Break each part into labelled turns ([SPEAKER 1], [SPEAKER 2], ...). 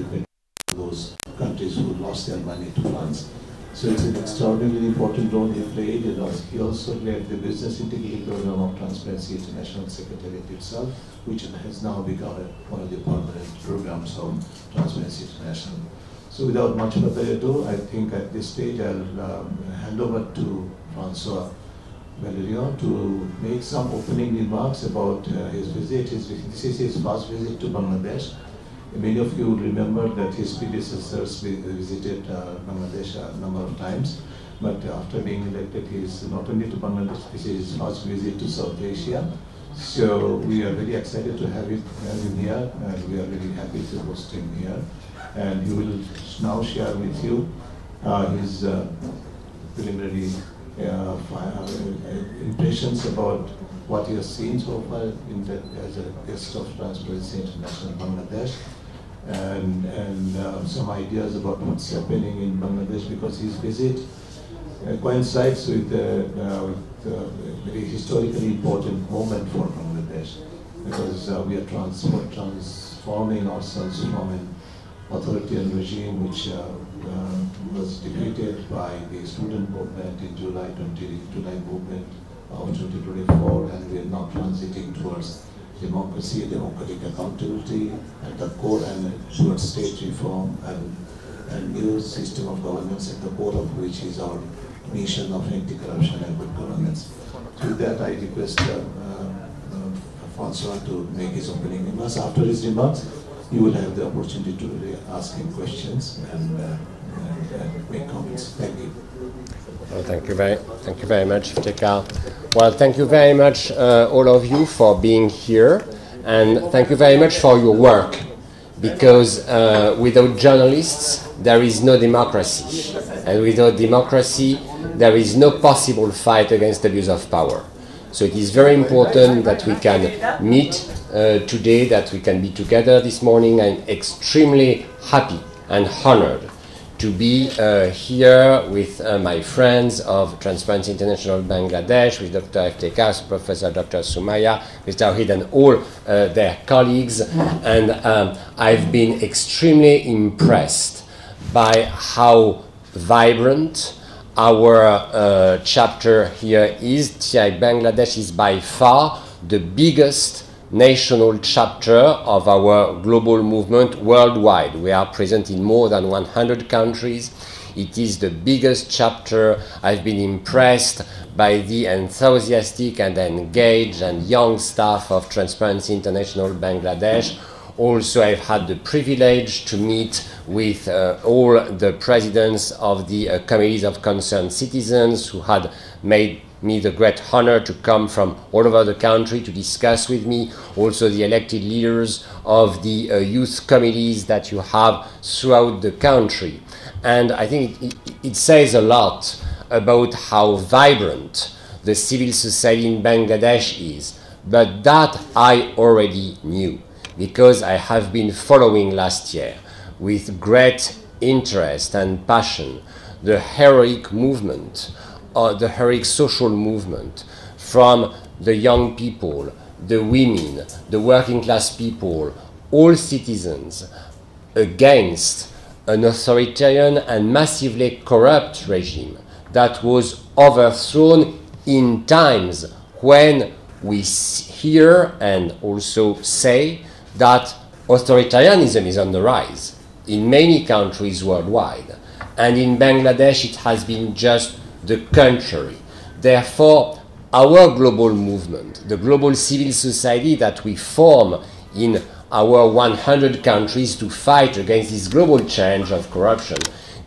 [SPEAKER 1] repay those countries who lost their money to France. So it's an extraordinarily important role he played. He also led the business integrity program of Transparency International Secretariat itself, which has now become one of the permanent programs of Transparency International. So without much further ado, I think at this stage I'll hand over to 𝗏𝗏𝗏𝗏𝗏𝗏𝗏𝗏𝗏 to make some opening remarks about his visit. This is his first visit to Bangladesh. Many of you remember that his predecessors visited Bangladesh a number of times, but after being elected, he is not only to Bangladesh, this is his first visit to South Asia. So we are very excited to have him here, and we are very happy to host him here. And he will now share with you his preliminary impressions about what he has seen so far as a guest of Transparency International Bangladesh, and some ideas about what's happening in Bangladesh, because his visit coincides with a very historically important moment for Bangladesh, because we are transforming ourselves from an authoritarian regime which was defeated by the student movement in July movement of 2024, and we are now transiting towards democracy, democratic accountability at the core, and towards state reform and new system of governance, at the core of which is our mission of anti-corruption and good governance. With that, I request François to make his opening remarks. After his remarks, you will have the opportunity to ask him questions and make comments. Thank you.
[SPEAKER 2] Well, thank you very much, 𝗏𝗏𝗏𝗏𝗏𝗏𝗏. Well, thank you very much, all of you, for being here, and thank you very much for your work, because without journalists, there is no democracy, and without democracy, there is no possible fight against abuse of power. So it is very important that we can meet today, that we can be together this morning. I'm extremely happy and honored to be here with my friends of Transparency International Bangladesh, with Dr. 𝗏𝗏𝗏𝗏𝗏, Professor Dr. 𝗏𝗏𝗏𝗏𝗏, with 𝗏𝗏𝗏𝗏𝗏 and all their colleagues. And I've been extremely impressed by how vibrant our chapter here is. TI Bangladesh is by far the biggest national chapter of our global movement worldwide. We are present in more than 100 countries. It is the biggest chapter. I've been impressed by the enthusiastic and engaged and young staff of Transparency International Bangladesh. Also, I've had the privilege to meet with all the presidents of the committees of concerned citizens, who had made me the great honor to come from all over the country to discuss with me. Also the elected leaders of the youth committees that you have throughout the country. And I think it says a lot about how vibrant the civil society in Bangladesh is. But that I already knew, because I have been following last year with great interest and passion the heroic movement, the heroic social movement, from the young people, the women, the working class people, all citizens, against an authoritarian and massively corrupt regime that was overthrown in times when we hear and also say that authoritarianism is on the rise in many countries worldwide. And in Bangladesh, it has been just the contrary. Therefore, our global movement, the global civil society that we form in our 100 countries to fight against this global change of corruption,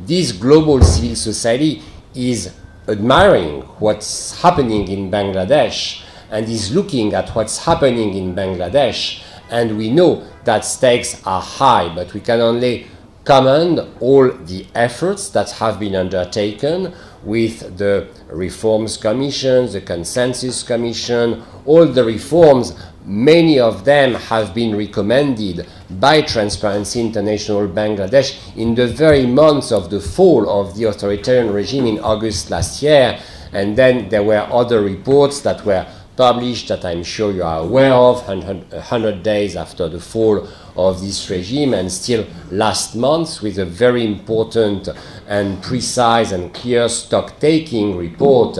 [SPEAKER 2] this global civil society is admiring what's happening in Bangladesh and is looking at what's happening in Bangladesh. And we know that stakes are high, but we can only commend all the efforts that have been undertaken with the Reforms Commission, the Consensus Commission, all the reforms. Many of them have been recommended by Transparency International Bangladesh in the very months of the fall of the authoritarian regime in August last year. And then there were other reports that were published that I'm sure you are aware of, 100 days after the fall of this regime, and still last month with a very important and precise and clear stock-taking report,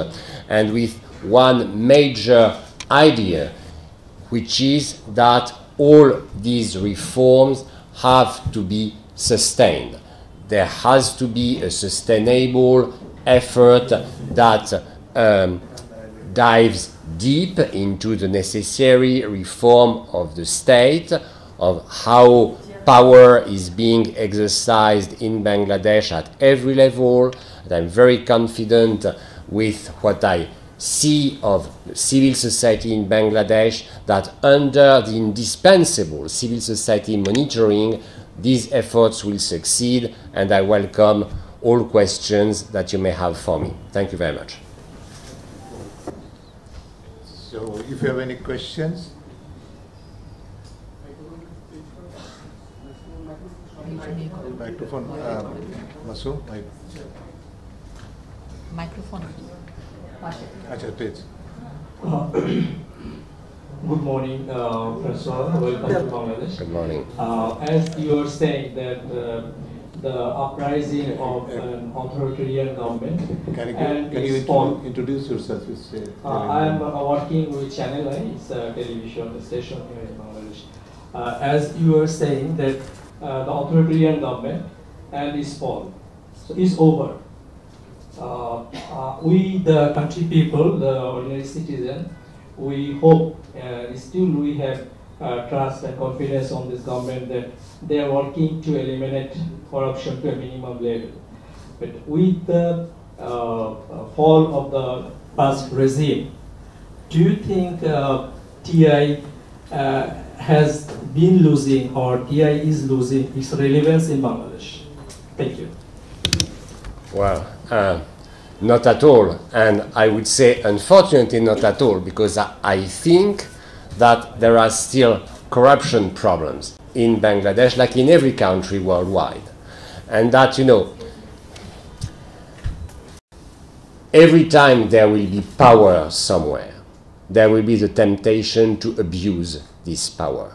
[SPEAKER 2] and with one major idea, which is that all these reforms have to be sustained. There has to be a sustainable effort that dives deep into the necessary reform of the state, of how power is being exercised in Bangladesh at every level. And I'm very confident with what I see of civil society in Bangladesh, that under the indispensable civil society monitoring, these efforts will succeed, and I welcome all questions that you may have for me. Thank you very much.
[SPEAKER 1] So if you have any questions. Microphone, Masoom.
[SPEAKER 3] Microphone.
[SPEAKER 1] Achha, please.
[SPEAKER 4] Good morning, Professor. Welcome to Bangladesh.
[SPEAKER 2] Good morning.
[SPEAKER 4] As you were saying that the uprising of an authoritarian government.
[SPEAKER 1] Can you introduce yourself?
[SPEAKER 4] I am working with Channel I, it's a television station here in Bangladesh. As you were saying that the authoritarian government and its fall is over. We, the country people, the ordinary citizen, we hope, still we have trust and confidence on this government that they are working to eliminate corruption to a minimum level. But with the fall of the past regime, do you think TI has been losing, or TI is losing its relevance in Bangladesh? Thank you.
[SPEAKER 2] Well, not at all, and I would say unfortunately not at all, because I think that there are still corruption problems in Bangladesh, like in every country worldwide, and that, you know, every time there will be power somewhere, there will be the temptation to abuse this power.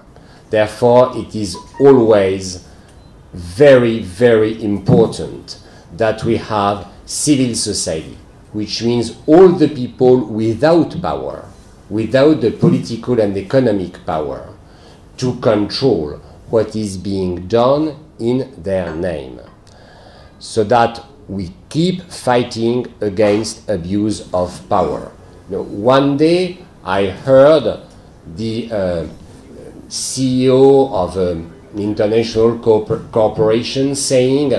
[SPEAKER 2] Therefore, it is always very, very important that we have civil society, which means all the people without power, without the political and economic power, to control what is being done in their name, so that we keep fighting against abuse of power. You know, one day I heard the CEO of an international corporation saying,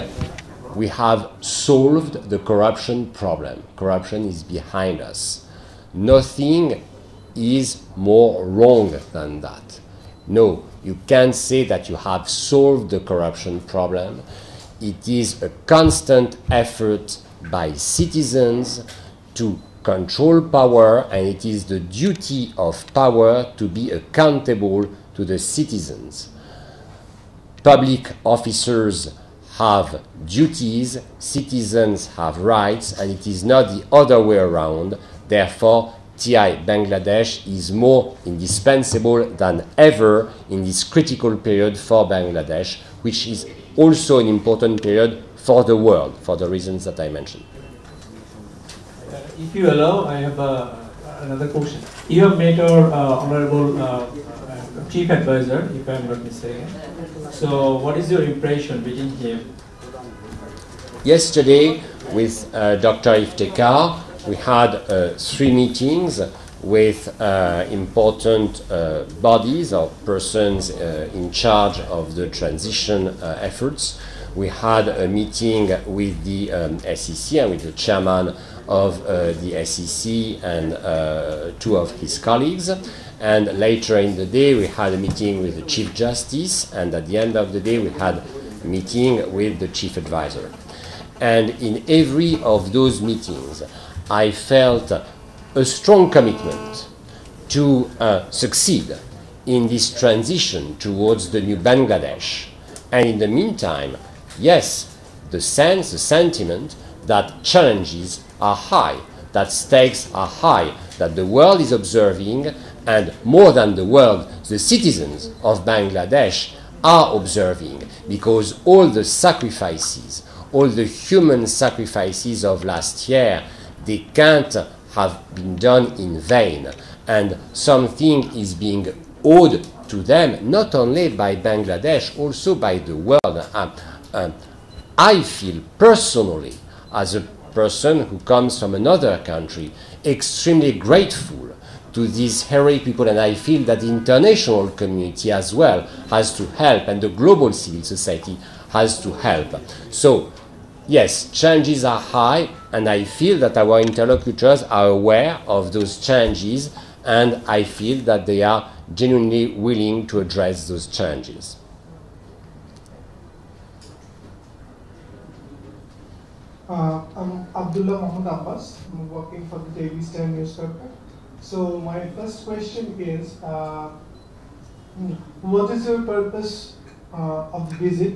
[SPEAKER 2] we have solved the corruption problem. Corruption is behind us. Nothing is more wrong than that. No, you can't say that you have solved the corruption problem. It is a constant effort by citizens to control power, and it is the duty of power to be accountable to the citizens. Public officers have duties, citizens have rights, and it is not the other way around. Therefore, TI Bangladesh is more indispensable than ever in this critical period for Bangladesh, which is also an important period for the world, for the reasons that I mentioned.
[SPEAKER 4] If you allow, I have another question. You have met our Honorable Chief Advisor, if I am not mistaken. So, what is your impression meeting him?
[SPEAKER 2] Yesterday, with Dr. 𝗖𝗄𝗃𝗂𝗁, we had 3 meetings with important bodies or persons in charge of the transition efforts. We had a meeting with the 𝗖𝗄𝗃 and with the chairman of the 𝗖𝗄𝗃 and 2 of his colleagues. And later in the day, we had a meeting with the Chief Justice, and at the end of the day, we had a meeting with the Chief Advisor. And in every of those meetings, I felt a strong commitment to succeed in this transition towards the new Bangladesh. And in the meantime, yes, the sentiment that challenges are high, that stakes are high, that the world is observing, and more than the world, the citizens of Bangladesh are observing, because all the sacrifices, all the human sacrifices of last year, they can't have been done in vain, and something is being owed to them, not only by Bangladesh, also by the world. I feel personally, as a person who comes from another country, extremely grateful to these heroic people, and I feel that the international community as well has to help, and the global civil society has to help. So, yes, changes are high, and I feel that our interlocutors are aware of those changes, and I feel that they are genuinely willing to address those changes.
[SPEAKER 3] I'm Abdullah Muhammad Abbas. I'm working for the Daily Star newspaper. So my first question is, what is your purpose of the visit?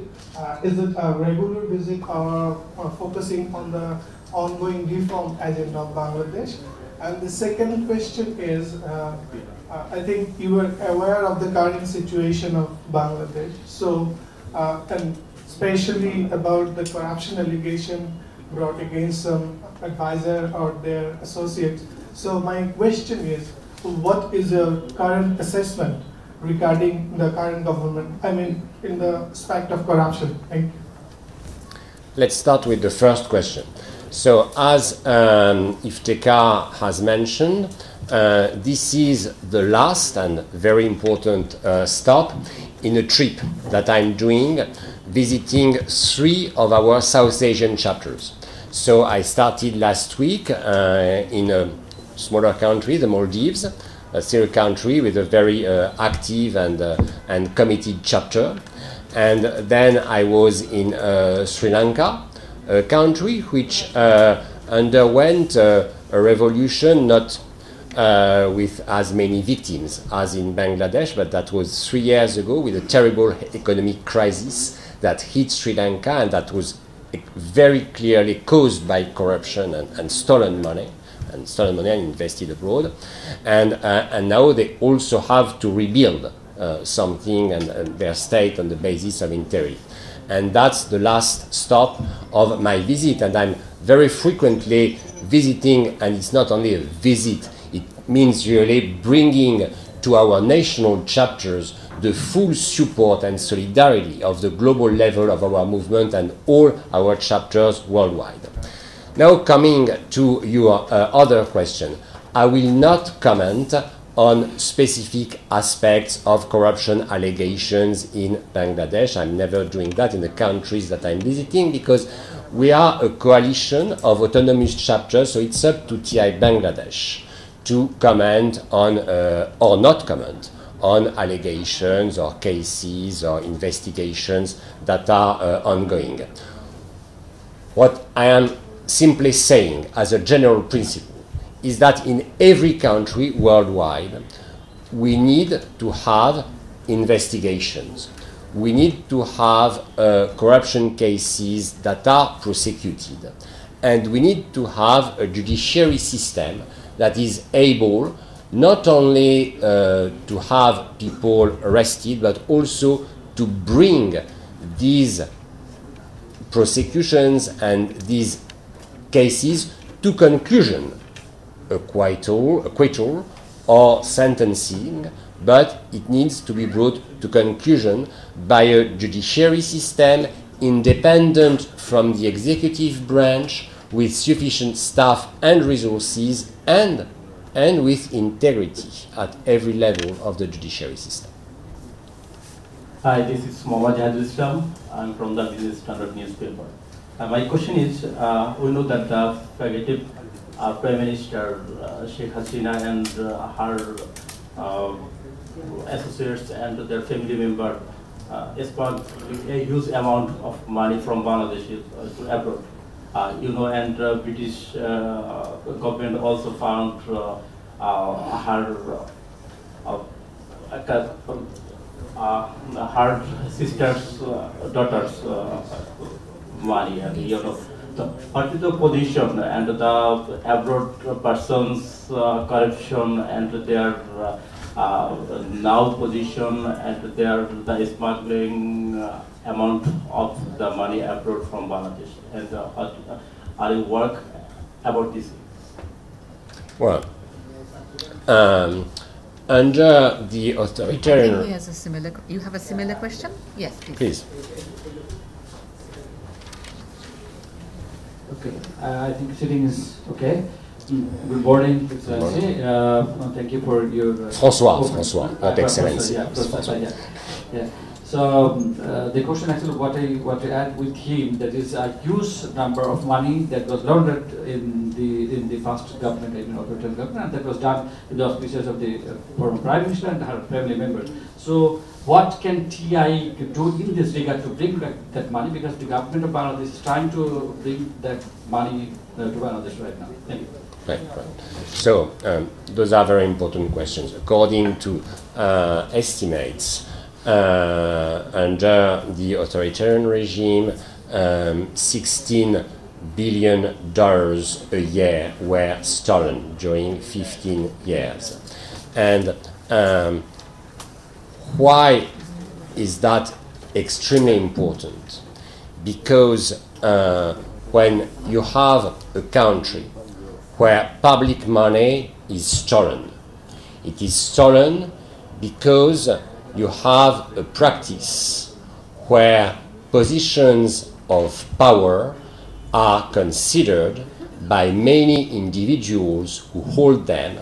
[SPEAKER 3] Is it a regular visit or focusing on the ongoing reform agenda of Bangladesh? And the second question is, I think you were aware of the current situation of Bangladesh. So, and especially about the corruption allegation brought against some advisor or their associates. So my question is, what is your current assessment regarding the current government, I mean, in the aspect of corruption? Thank you.
[SPEAKER 2] Let's start with the first question. So, as 𝗖𝗵𝗃𝗂𝘁 has mentioned, this is the last and very important stop in a trip that I'm doing, visiting 3 of our South Asian chapters. So I started last week in a smaller country, the Maldives, still a country with a very active and committed chapter. And then I was in Sri Lanka, a country which underwent a revolution, not with as many victims as in Bangladesh, but that was 3 years ago, with a terrible economic crisis that hit Sri Lanka, and that was very clearly caused by corruption and stolen money and invested abroad. And now they also have to rebuild something and their state on the basis of integrity. And that's the last stop of my visit, and I'm very frequently visiting, and it's not only a visit, it means really bringing to our national chapters the full support and solidarity of the global level of our movement and all our chapters worldwide. Now, coming to your other question, I will not comment on specific aspects of corruption allegations in Bangladesh. I'm never doing that in the countries that I'm visiting, because we are a coalition of autonomous chapters, so it's up to TI Bangladesh to comment on or not comment on allegations or cases or investigations that are ongoing. What I am simply saying as a general principle is that in every country worldwide, we need to have investigations. We need to have corruption cases that are prosecuted. And we need to have a judiciary system that is able not only to have people arrested, but also to bring these prosecutions and these cases to conclusion, acquittal or sentencing, but it needs to be brought to conclusion by a judiciary system independent from the executive branch, with sufficient staff and resources, and with integrity at every level of the judiciary system.
[SPEAKER 5] Hi, this is 𝗲𝗵𝗃𝗃𝗃𝗃. I'm from the Business Standard newspaper. My question is, we know that the Prime Minister 𝗖𝗵𝗃𝗁 and her associates and their family members spent a huge amount of money from Bangladesh to abroad. You know, and British government also found her sister's daughter's money, and you know, what is the position and the abroad persons corruption and their now position and the smuggling amount of the money abroad from Bangladesh, and are you work about this?
[SPEAKER 2] Well, under the authoritarian...
[SPEAKER 6] He has a similar, you have a similar question? Yes, please.
[SPEAKER 2] Please.
[SPEAKER 7] Okay, I think sitting is okay. Good morning, Excellency. Thank you for your...
[SPEAKER 2] François, not Excellency.
[SPEAKER 7] Yeah. So the question actually what I want to add with him, that is a huge number of money that was laundered in the past government, authoritarian government, and that was done with the auspices of the former Prime Minister and her family members. So what can TI do in this regard to bring back that money, because the government of Bangladesh is trying to bring that money to Bangladesh right now. Thank you.
[SPEAKER 2] Right. So those are very important questions. According to estimates, under the authoritarian regime, $16 billion a year were stolen during 15 years. And why is that extremely important? Because when you have a country where public money is stolen, it is stolen because you have a practice where positions of power are considered by many individuals who hold them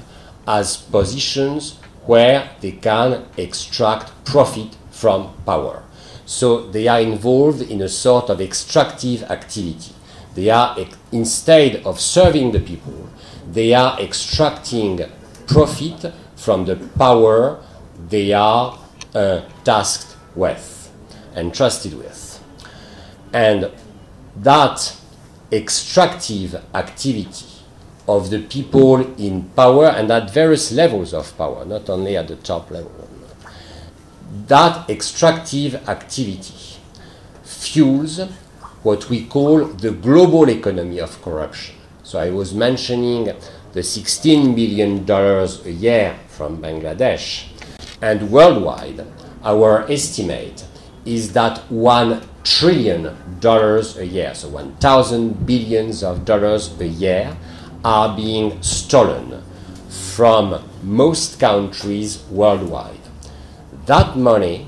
[SPEAKER 2] as positions where they can extract profit from power. So they are involved in a sort of extractive activity. They are, instead of serving the people, they are extracting profit from the power they are tasked with, entrusted with. And that extractive activity of the people in power, and at various levels of power, not only at the top level, that extractive activity fuels what we call the global economy of corruption. So I was mentioning the $16 billion a year from Bangladesh. And worldwide, our estimate is that $1 trillion a year, so 1,000 billions of dollars a year, are being stolen from most countries worldwide. That money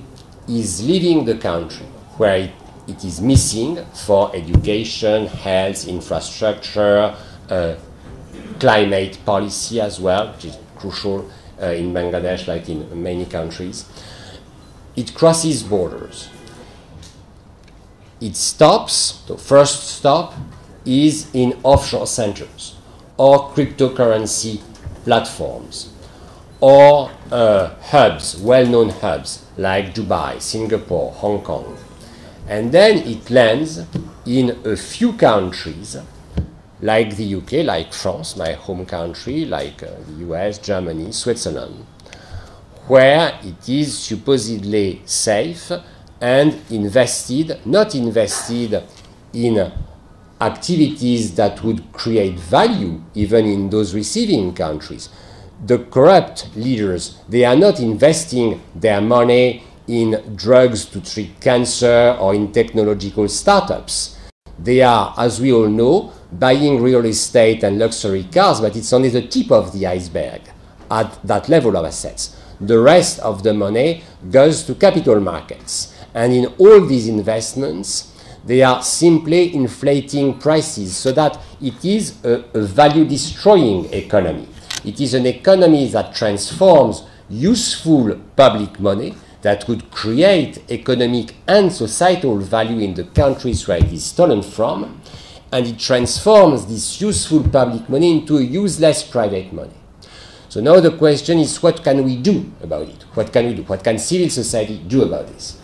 [SPEAKER 2] is leaving the country where it is missing for education, health, infrastructure, climate policy as well, which is crucial in Bangladesh, like in many countries. It crosses borders. It stops, the first stop is in offshore centers or cryptocurrency platforms or hubs, well-known hubs like Dubai, Singapore, Hong Kong. And then it lands in a few countries like the UK, like France, my home country, like the US, Germany, Switzerland, where it is supposedly safe and invested, not invested in activities that would create value even in those receiving countries. The corrupt leaders, they are not investing their money in drugs to treat cancer or in technological startups. They are, as we all know, buying real estate and luxury cars, but it's only the tip of the iceberg at that level of assets. The rest of the money goes to capital markets. And in all these investments, they are simply inflating prices so that it is a value-destroying economy. It is an economy that transforms useful public money that would create economic and societal value in the countries where it is stolen from, and it transforms this useful public money into a useless private money. So now the question is, what can we do about it? What can we do? What can civil society do about this?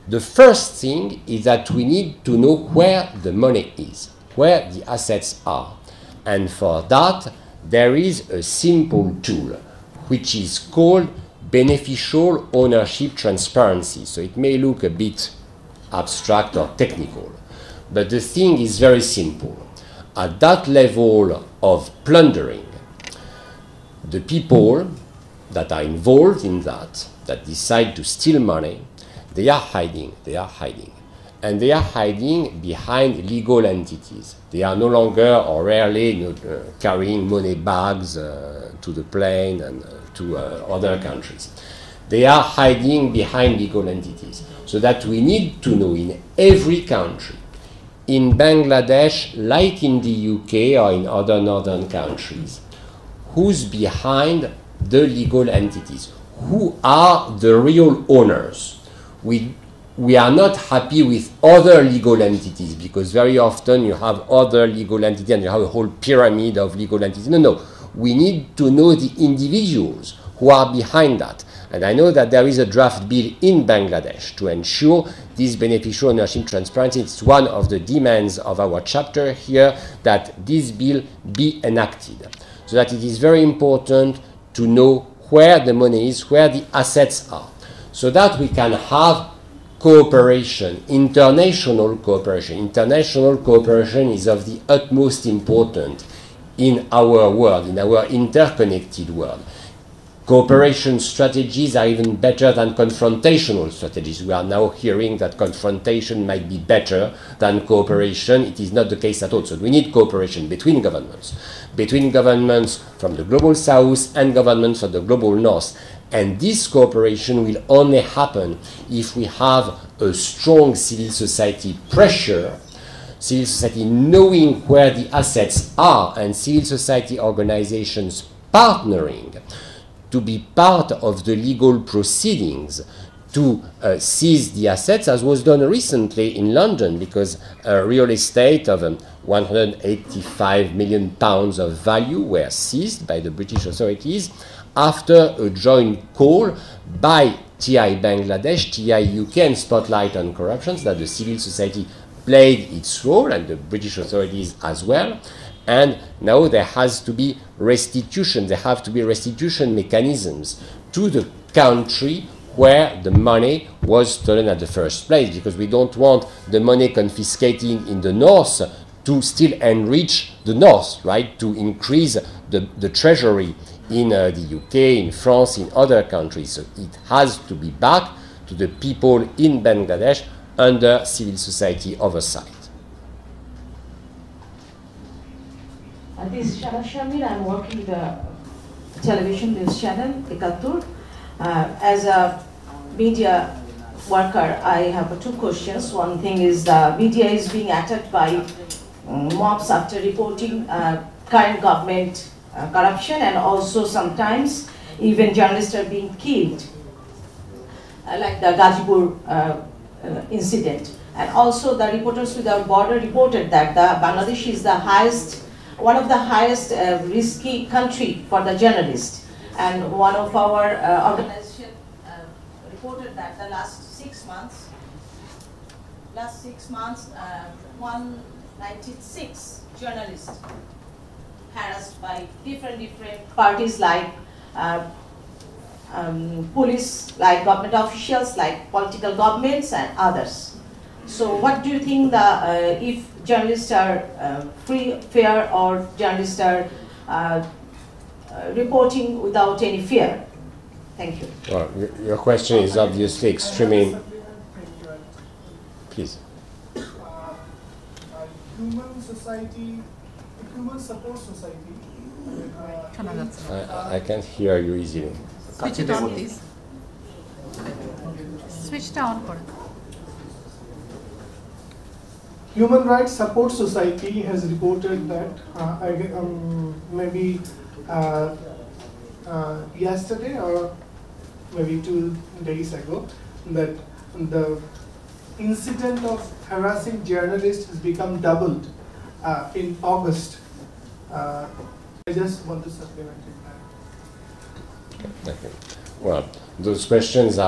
[SPEAKER 2] The first thing is that we need to know where the money is, where the assets are. And for that, there is a simple tool, which is called beneficial ownership transparency. So it may look a bit abstract or technical, But the thing is very simple. At that level of plundering, the people that are involved in that decide to steal money, they are hiding. And they are hiding behind legal entities. They are no longer or rarely carrying money bags to the plane and to other countries. They are hiding behind legal entities. So that we need to know in every country, in Bangladesh, like in the UK or in other northern countries, who's behind the legal entities, who are the real owners. We are not happy with other legal entities, because very often you have other legal entities and you have a whole pyramid of legal entities. No. We need to know the individuals who are behind that. And I know that there is a draft bill in Bangladesh to ensure this beneficial ownership transparency. It's one of the demands of our chapter here, that this bill be enacted. So that it is very important to know where the money is, where the assets are, so that we can have cooperation, international cooperation. International cooperation is of the utmost importance in our world, in our interconnected world. Cooperation strategies are even better than confrontational strategies. We are now hearing that confrontation might be better than cooperation. It is not the case at all. So we need cooperation between governments from the global south and governments from the global north. And this cooperation will only happen if we have a strong civil society pressure, civil society knowing where the assets are, and civil society organizations partnering to be part of the legal proceedings to seize the assets, as was done recently in London, because real estate of £185 million of value were seized by the British authorities after a joint call by TI Bangladesh, TI UK, and Spotlight on Corruption, that the civil society played its role, and the British authorities as well. And now there has to be restitution. There have to be restitution mechanisms to the country where the money was stolen at the first place, because we don't want the money confiscating in the north to still enrich the north, right? To increase the treasury in the UK, in France, in other countries. So it has to be back to the people in Bangladesh under civil society oversight.
[SPEAKER 8] This is Shana Shamir. I'm working with a television news channel, 𝗥𝗶𝗴𝗵𝘁𝗀. As a media worker, I have two questions. One thing is the media is being attacked by mobs after reporting current government corruption, and also sometimes even journalists are being killed, like the 𝗥𝗶𝗴𝗵𝘁𝗀𝗃 incident. And also the Reporters Without Borders reported that Bangladesh is one of the highest risky country for the journalist. And one of our organization reported that the last 6 months, 196 journalists harassed by different parties, like police, like government officials, like political governments and others. So what do you think if journalists are free, fair, or journalists are reporting without any fear? Thank you.
[SPEAKER 2] Well, your question is obviously extremely... Please.
[SPEAKER 3] Human support society.
[SPEAKER 2] I can't hear you easily.
[SPEAKER 6] Switch it on, please. Switch it on.
[SPEAKER 3] Human Rights Support Society has reported that maybe yesterday or maybe 2 days ago, that the incident of harassing journalists has become doubled in August. I just want to supplement it.
[SPEAKER 2] Okay. Well, those questions are